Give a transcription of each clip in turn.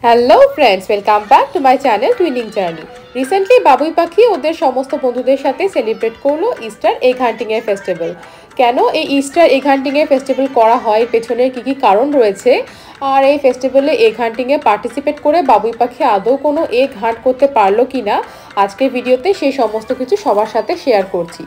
Hello friends, welcome back to my channel twinning journey. Recently বাবুই পাখি ওদের সমস্ত বন্ধুদের সাথে সেলিব্রেট করলো ইস্টার এগ হান্টিংয়ের ফেস্টিভ্যাল। কেন এই ইস্টার এগ হান্টিংয়ের ফেস্টিভ্যাল করা হয়, পেছনের কী কী কারণ রয়েছে, আর এই ফেস্টিভ্যালে এগ হান্টিংয়ে পার্টিসিপেট করে বাবুই পাখি আদৌ কোনো এগ হান্ট করতে পারলো কি না, আজকের ভিডিওতে সেই সমস্ত কিছু সবার সাথে শেয়ার করছি।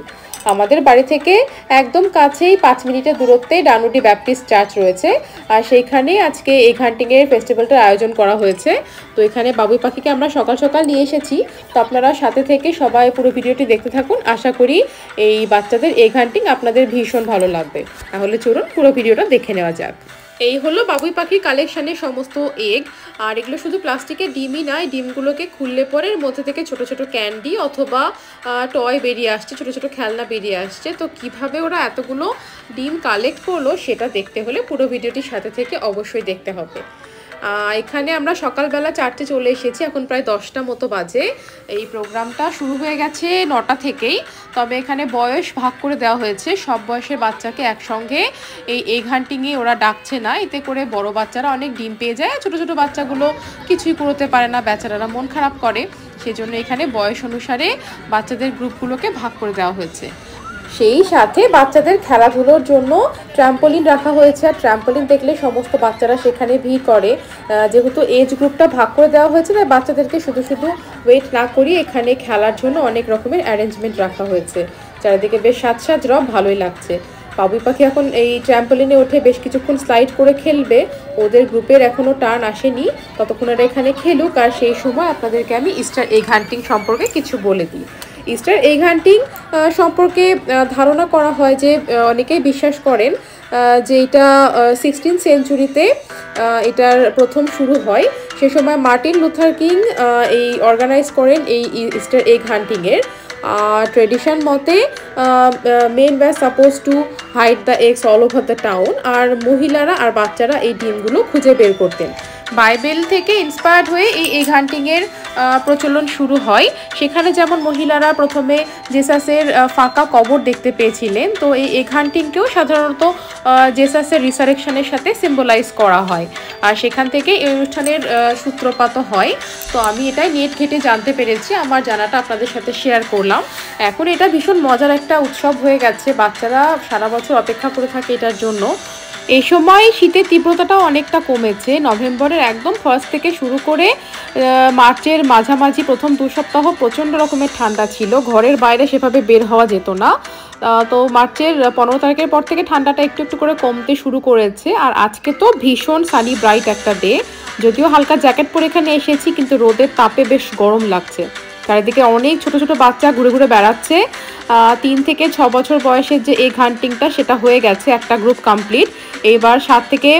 আমাদের বাড়ি থেকে একদম কাছেই 5 মিনিটের দূরত্বে ডানুডি ব্যাপটিস্ট চার্চ রয়েছে, আর সেইখানে আজকে এগ হান্টিংয়ের ফেস্টিভ্যালটার আয়োজন করা হয়েছে। তো এখানে বাবুই পাখিকে আমরা সকাল সকাল নিয়ে এসেছি, তো আপনারা সাথে থেকে সবাই পুরো ভিডিওটি দেখতে থাকুন। আশা করি এই বাচ্চাদের এগ হান্টিং আপনাদের ভীষণ ভালো লাগবে। তাহলে চলুন পুরো ভিডিওটা দেখে নেওয়া যাক। এই হলো বাবুই পাখির কালেকশানের সমস্ত এগ, আর এগুলো শুধু প্লাস্টিকের ডিমই নয়, ডিমগুলোকে খুললে পরে এর মধ্যে থেকে ছোট ছোট ক্যান্ডি অথবা টয় বেরিয়ে আসছে, ছোট ছোট খেলনা বেরিয়ে আসছে। তো কিভাবে ওরা এতগুলো ডিম কালেক্ট করলো সেটা দেখতে হলে পুরো ভিডিওটির সাথে থেকে অবশ্যই দেখতে হবে। এখানে আমরা সকালবেলা 4টে চলে এসেছি, এখন প্রায় 10টা মতো বাজে। এই প্রোগ্রামটা শুরু হয়ে গেছে 9টা থেকেই, তবে এখানে বয়স ভাগ করে দেওয়া হয়েছে। সব বয়সের বাচ্চাকে একসঙ্গে এই এগ হান্টিংয়ে ওরা ডাকছে না, এতে করে বড় বাচ্চারা অনেক ডিম পেয়ে যায়, ছোট ছোট বাচ্চাগুলো কিছুই করতে পারে না, বেচারারা মন খারাপ করে। সেজন্য এখানে বয়স অনুসারে বাচ্চাদের গ্রুপগুলোকে ভাগ করে দেওয়া হয়েছে। সেই সাথে বাচ্চাদের খেলাধুলোর জন্য ট্র্যাম্পোলিন রাখা হয়েছে, আর ট্র্যাম্পোলিন দেখলে সমস্ত বাচ্চারা সেখানে ভিড় করে। যেহেতু এজ গ্রুপটা ভাগ করে দেওয়া হয়েছে, তাই বাচ্চাদেরকে শুধু শুধু ওয়েট না করিয়ে এখানে খেলার জন্য অনেক রকমের অ্যারেঞ্জমেন্ট রাখা হয়েছে। চারিদিকে বেশ সাজ সাজ রব, ভালোই লাগছে। বাবুই পাখি এখন এই ট্র্যাম্পোলিনে উঠে বেশ কিছুক্ষণ স্লাইড করে খেলবে। ওদের গ্রুপের এখনও টার্ন আসেনি, ততক্ষণ ওরা এখানে খেলুক, আর সেই সময় আপনাদেরকে আমি ইস্টার এগ হান্টিং সম্পর্কে কিছু বলে দিই। ইস্টার এগ হান্টিং সম্পর্কে ধারণা করা হয় যে অনেকেই বিশ্বাস করেন যে এটা 16th সেঞ্চুরিতে এটার প্রথম শুরু হয়। সে সময় মার্টিন লুথার কিং এই অর্গানাইজ করেন এই ইস্টার এগ হান্টিংয়ের। ট্রেডিশন মতে men were suppose to hide the eggs all over the town, আর মহিলারা আর বাচ্চারা এই ডিমগুলো খুঁজে বের করতেন। বাইবেল থেকে ইন্সপায়ার্ড হয়ে এই এগ হান্টিংয়ের প্রচলন শুরু হয়। সেখানে যেমন মহিলারা প্রথমে জেসাসের ফাঁকা কবর দেখতে পেয়েছিলেন, তো এই এগ হান্টিংকেও সাধারণত জেসাসের রিসারেকশনের সাথে সিম্বলাইজ করা হয়, আর সেখান থেকে এই অনুষ্ঠানের সূত্রপাত হয়। তো আমি এটাই নেট ঘেটে জানতে পেরেছি, আমার জানাটা আপনাদের সাথে শেয়ার করলাম। এখন এটা ভীষণ মজার একটা উৎসব হয়ে গেছে, বাচ্চারা সারা বছর অপেক্ষা করে থাকে এটার জন্য। এই সময় শীতের তীব্রতাটাও অনেকটা কমেছে। নভেম্বরের একদম ফার্স্ট থেকে শুরু করে মার্চের মাঝামাঝি প্রথম 2 সপ্তাহ প্রচণ্ড রকমের ঠান্ডা ছিল, ঘরের বাইরে সেভাবে বের হওয়া যেত না। তো মার্চের 15 তারিখের পর থেকে ঠান্ডাটা একটু একটু করে কমতে শুরু করেছে। আর আজকে তো ভীষণ সানি ব্রাইট একটা ডে, যদিও হালকা জ্যাকেট পরে এখানে এসেছি, কিন্তু রোদের তাপে বেশ গরম লাগছে। চারিদিকে অনেক ছোট ছোট বাচ্চা ঘুরে ঘুরে বেড়াচ্ছে। 3 থেকে 6 বছর বয়সের যে এগ হান্টিংটা সেটা হয়ে গেছে, একটা গ্রুপ কমপ্লিট। এইবার 7 থেকে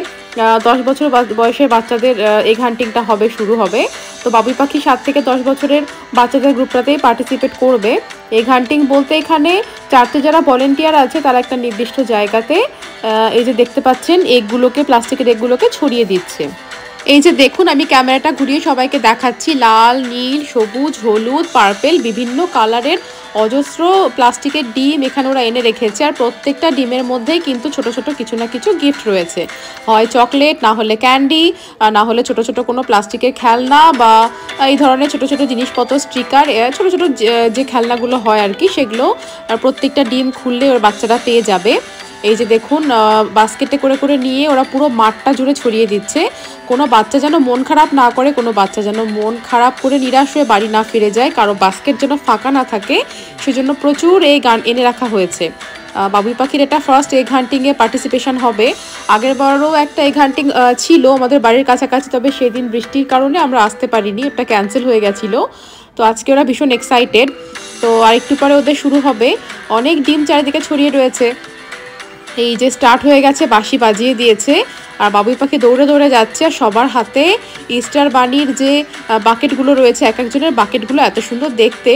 10 বছর বয়সের বাচ্চাদের এগ হান্টিংটা শুরু হবে। তো বাবুই পাখি 7 থেকে 10 বছরের বাচ্চাদের গ্রুপটাতেই পার্টিসিপেট করবে। এগ হান্টিং বলতে এখানে চার্চে যারা ভলেন্টিয়ার আছে তারা একটা নির্দিষ্ট জায়গাতে এই যে দেখতে পাচ্ছেন এগগুলোকে, প্লাস্টিকের এগগুলোকে ছড়িয়ে দিচ্ছে। এই যে দেখুন, আমি ক্যামেরাটা ঘুরিয়ে সবাইকে দেখাচ্ছি, লাল, নীল, সবুজ, হলুদ, পার্পেল বিভিন্ন কালারের অজস্র প্লাস্টিকের ডিম এখানে ওরা এনে রেখেছে, আর প্রত্যেকটা ডিমের মধ্যেই কিন্তু ছোট ছোট কিছু না কিছু গিফট রয়েছে, হয় চকলেট, না হলে ক্যান্ডি, না হলে ছোট ছোট কোনো প্লাস্টিকের খেলনা বা এই ধরনের ছোট ছোট জিনিসপত্র, স্টিকার, ছোট ছোট যে খেলনাগুলো হয় আর কি, সেগুলো প্রত্যেকটা ডিম খুললে ওর বাচ্চারা পেয়ে যাবে। এই যে দেখুন, বাস্কেটে করে করে নিয়ে ওরা পুরো মাঠটা জুড়ে ছড়িয়ে দিচ্ছে। কোনো বাচ্চা যেন মন খারাপ না করে, কোনো বাচ্চা যেন মন খারাপ করে নিরাশ হয়ে বাড়ি না ফিরে যায়, কারো বাস্কেট যেন ফাঁকা না থাকে, সেজন্য প্রচুর এই গান এনে রাখা হয়েছে। বাবুই পাখির এটা ফার্স্ট এগ হান্টিংয়ে পার্টিসিপেশন হবে। আগের বারও একটা এগ হান্টিং ছিল আমাদের বাড়ির কাছাকাছি, তবে সেদিন বৃষ্টির কারণে আমরা আসতে পারিনি, ওটা ক্যান্সেল হয়ে গেছিলো। তো আজকে ওরা ভীষণ এক্সাইটেড। তো আর একটু পরে ওদের শুরু হবে। অনেক ডিম চারিদিকে ছড়িয়ে রয়েছে। এই যে স্টার্ট হয়ে গেছে, বাঁশি বাজিয়ে দিয়েছে, আর বাবুই পাখি দৌড়ে দৌড়ে যাচ্ছে, আর সবার হাতে ইস্টার বানির যে বাকেটগুলো রয়েছে, এক একজনের বাকেটগুলো এত সুন্দর দেখতে।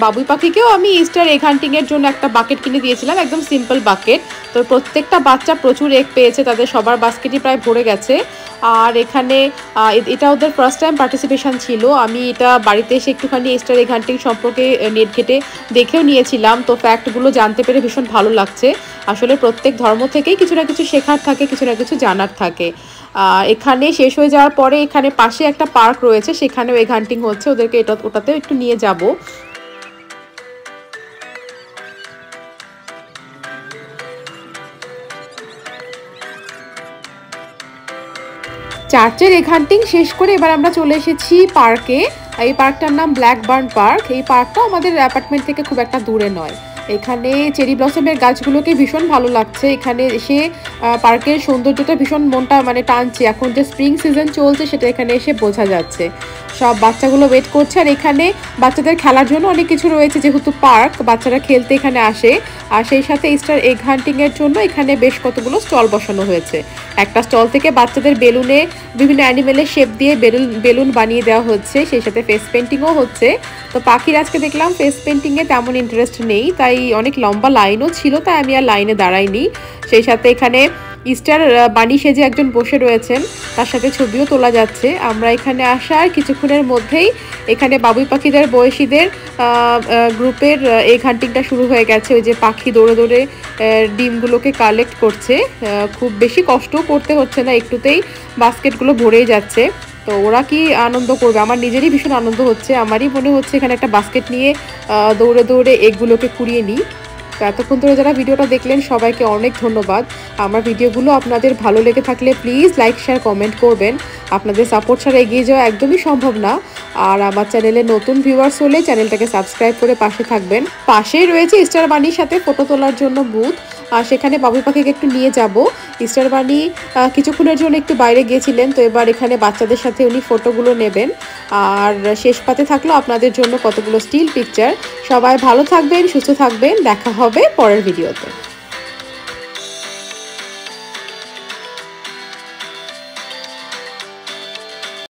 বাবুই পাখিকেও আমি ইস্টার এগ হান্টিংয়ের জন্য একটা বাকেট কিনে দিয়েছিলাম, একদম সিম্পল বাকেট। তো প্রত্যেকটা বাচ্চা প্রচুর এগ পেয়েছে, তাদের সবার বাস্কেটই প্রায় ভরে গেছে। আর এখানে এটা ওদের ফার্স্ট টাইম পার্টিসিপেশন ছিল। আমি এটা বাড়িতে এসে একটুখানি ইস্টার এগ হান্টিং সম্পর্কে নেট ঘেটে দেখেও নিয়েছিলাম, তো ফ্যাক্টগুলো জানতে পেরে ভীষণ ভালো লাগছে। আসলে প্রত্যেক ধর্ম থেকেই কিছু না কিছু শেখার থাকে, কিছু না কিছু জানার থাকে। এখানে শেষ হয়ে যাওয়ার পরে এখানে পাশে একটা পার্ক রয়েছে, সেখানেও এগ হান্টিং হচ্ছে, ওদেরকে ওটাতেও একটু নিয়ে যাব। চার্চের এগ হান্টিং শেষ করে এবার আমরা চলে এসেছি পার্কে। এই পার্কটার নাম ব্ল্যাকবার্ন পার্ক। এই পার্কটা আমাদের অ্যাপার্টমেন্ট থেকে খুব একটা দূরে নয়। এখানে চেরি ব্লসমের গাছগুলোকে ভীষণ ভালো লাগছে। এখানে এসে পার্কের সৌন্দর্যটা ভীষণ মনটা মানে টানছে। এখন যে স্প্রিং সিজন চলছে সেটা এখানে এসে বোঝা যাচ্ছে। সব বাচ্চাগুলো ওয়েট করছে, আর এখানে বাচ্চাদের খেলার জন্য অনেক কিছু রয়েছে, যেহেতু পার্ক বাচ্চারা খেলতে এখানে আসে। আর সেই সাথে ইস্টার এগ হান্টিংয়ের জন্য এখানে বেশ কতগুলো স্টল বসানো হয়েছে। একটা স্টল থেকে বাচ্চাদের বেলুনে বিভিন্ন অ্যানিমেলের শেপ দিয়ে বেলুন বানিয়ে দেওয়া হচ্ছে, সেই সাথে ফেস পেন্টিংও হচ্ছে। তো পাখির আজকে দেখলাম ফেস পেন্টিংয়ে তেমন ইন্টারেস্ট নেই, তাই অনেক লম্বা লাইনও ছিল, তাই আমি আর লাইনে দাঁড়াইনি। সেই সাথে এখানে ইস্টার বানি সেজে একজন বসে রয়েছেন, তার সাথে ছবিও তোলা যাচ্ছে। আমরা এখানে আসার কিছুক্ষণের মধ্যেই এখানে বাবুই পাখিদের বয়সীদের গ্রুপের এগ হান্টিংটা শুরু হয়ে গেছে। ওই যে পাখি দৌড়ে দৌড়ে ডিমগুলোকে কালেক্ট করছে। খুব বেশি কষ্টও করতে হচ্ছে না, একটুতেই বাস্কেটগুলো ভরেই যাচ্ছে। তো ওরা কি আনন্দ করবে, আমার নিজেরই ভীষণ আনন্দ হচ্ছে। আমারই মনে হচ্ছে এখানে একটা বাস্কেট নিয়ে দৌড়ে দৌড়ে এগগুলোকে কুড়িয়ে নিই। তো এতক্ষণ ধরে যারা ভিডিওটা দেখলেন সবাইকে অনেক ধন্যবাদ। আমার ভিডিওগুলো আপনাদের ভালো লেগে থাকলে প্লিজ লাইক শেয়ার কমেন্ট করবেন। আপনাদের সাপোর্ট ছাড়া এগিয়ে যাওয়া একদমই সম্ভব না। আর আমার চ্যানেলে নতুন ভিউয়ার্স হলে চ্যানেলটাকে সাবস্ক্রাইব করে পাশে থাকবেন। পাশেই রয়েছে ইস্টার বানির সাথে ফটো তোলার জন্য বুথ, আর সেখানে বাবুই পাখিকে একটু নিয়ে যাব। ইস্টার বানি কিছুক্ষণের জন্য একটু বাইরে গিয়েছিলেন, তো এবার এখানে বাচ্চাদের সাথে উনি ফটোগুলো নেবেন। আর শেষ পাতে থাকলো আপনাদের জন্য কতগুলো স্টিল পিকচার। সবাই ভালো থাকবেন, সুস্থ থাকবেন, দেখা হবে পরের ভিডিওতে।